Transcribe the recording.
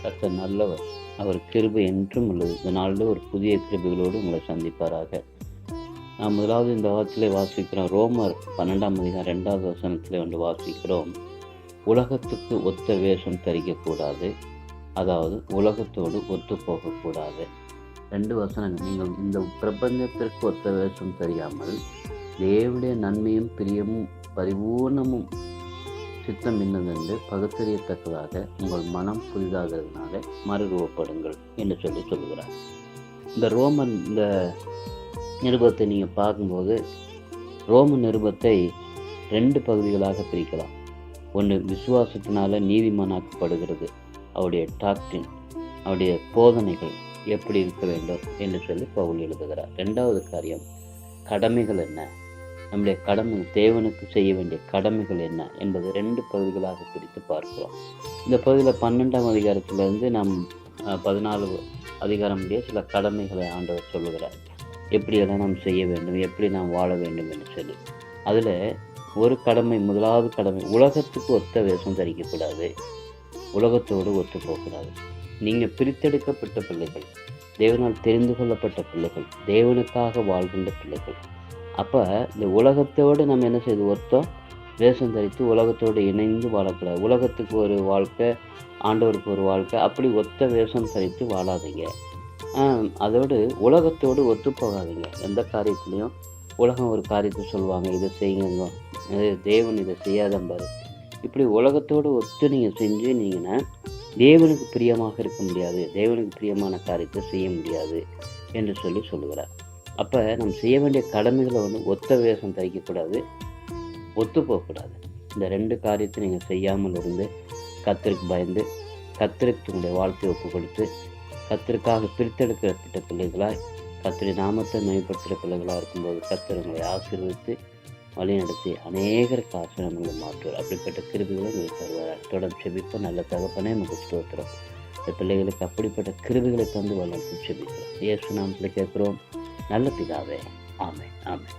கர்த்தர் நல்லவர். அவர் கிருபை என்றும் உள்ளது. இந்த நாளில் ஒரு புதிய கிருபைகளோடு உங்களை சந்திப்பாராக. நாம் முதலாவது இந்த வாரத்திலே வாசிக்கிறோம். ரோமர் 12ஆம் அதிகாரம் 2வது வசனத்திலே ஒன்று வாசிக்கிறோம். உலகத்துக்கு ஒத்த வேஷம் தரிக்கக்கூடாது, அதாவது உலகத்தோடு ஒத்து போகக்கூடாது. 2 வசனங்கள். நீங்கள் இந்த பிரபஞ்சத்திற்கு ஒத்த வேஷம் தெரியாமல் தேவனுடைய நன்மையும் பிரியமும் பரிபூர்ணமும் சித்தம் இன்னதென்று பகுத்தறியத்தக்கதாக உங்கள் மனம் புதிதாகிறதுனால மறுரூபப்படுங்கள் என்று சொல்லுகிறார். இந்த ரோமன் இந்த நிருபத்தை நீங்கள் பார்க்கும்போது ரோமன் நிருபத்தை 2 பகுதிகளாக பிரிக்கலாம். ஒன்று விசுவாசத்தினால நீதிமானாக்கப்படுகிறது, அவருடைய டாக்டின், அவருடைய போதனைகள் எப்படி இருக்க வேண்டும் என்று சொல்லி பவுல் எழுதுகிறார். 2வது காரியம் கடமைகள் என்ன, நம்முடைய கடமை, தேவனுக்கு செய்ய வேண்டிய கடமைகள் என்ன என்பது 2 பகுதிகளாக பிரித்து பார்க்கிறோம். இந்த பகுதியில் 12ஆம் அதிகாரத்திலிருந்து நாம் 14 அதிகாரம் முடிய சில கடமைகளை ஆண்டவர் சொல்லுகிறார். எப்படியெல்லாம் நாம் செய்ய வேண்டும், எப்படி நாம் வாழ வேண்டும் என்று சொல்லி. அதில் ஒரு கடமை, முதலாவது கடமை, உலகத்துக்கு ஒத்த வேஷம் தரிக்கக்கூடாது, உலகத்தோடு ஒத்து போகக்கூடாது. நீங்கள் பிரித்தெடுக்கப்பட்ட பிள்ளைகள், தேவனால் தெரிந்து கொள்ளப்பட்ட பிள்ளைகள், தேவனுக்காக வாழ்கின்ற பிள்ளைகள். அப்போ இந்த உலகத்தோடு நம்ம என்ன செய்து ஒத்தோம் வேஷம் தரித்து உலகத்தோடு இணைந்து வாழக்கூடாது. உலகத்துக்கு ஒரு வாழ்க்கை, ஆண்டவருக்கு ஒரு வாழ்க்கை, அப்படி ஒத்த வேஷம் தரித்து வாழாதீங்க. அதோடு உலகத்தோடு ஒத்து போகாதீங்க. எந்த காரியத்துலையும் உலகம் ஒரு காரியத்தை சொல்லுவாங்க, இதை செய்யுங்க, தேவன் இதை செய்யாதம்பாரு. இப்படி உலகத்தோடு ஒத்து நீங்கள் செஞ்சீங்கன்னா தேவனுக்கு பிரியமாக இருக்க முடியாது, தேவனுக்கு பிரியமான காரியத்தை செய்ய முடியாது என்று சொல்லுகிறார். அப்போ நம்ம செய்ய வேண்டிய கடமைகளை ஒத்த வேஷம் தரிக்கக்கூடாது, ஒத்து போகக்கூடாது. இந்த 2 காரியத்தை நீங்கள் செய்யாமல் இருந்து கர்த்தருக்கு பயந்து கர்த்தருக்கு உங்களுடைய வாழ்க்கையை ஒப்பு கொடுத்து கர்த்தருக்காக பிரித்தெடுக்கப்பட்ட பிள்ளைகளாய் கர்த்தருடைய நாமத்தை மேம்படுத்துகிற பிள்ளைகளாக இருக்கும்போது கர்த்தர் உங்களை ஆசீர்வதித்து வழிநடத்தி அநேகருக்கு ஆசீர்வாதங்களை மாற்றுவார். அப்படிப்பட்ட கிருபைகளை உங்களுக்கு தருவார். தொடர்ந்து செபிப்போம். நல்ல தகப்பனே நமக்கு ஸ்தோத்திரம். இந்த பிள்ளைகளுக்கு அப்படிப்பட்ட கிருபைகளை தந்து வளர்த்து செபிக்கிறோம். இயேசு நாமத்தில் கேட்கிறோம் நல்ல பிதாவே. ஆமென், ஆமென்.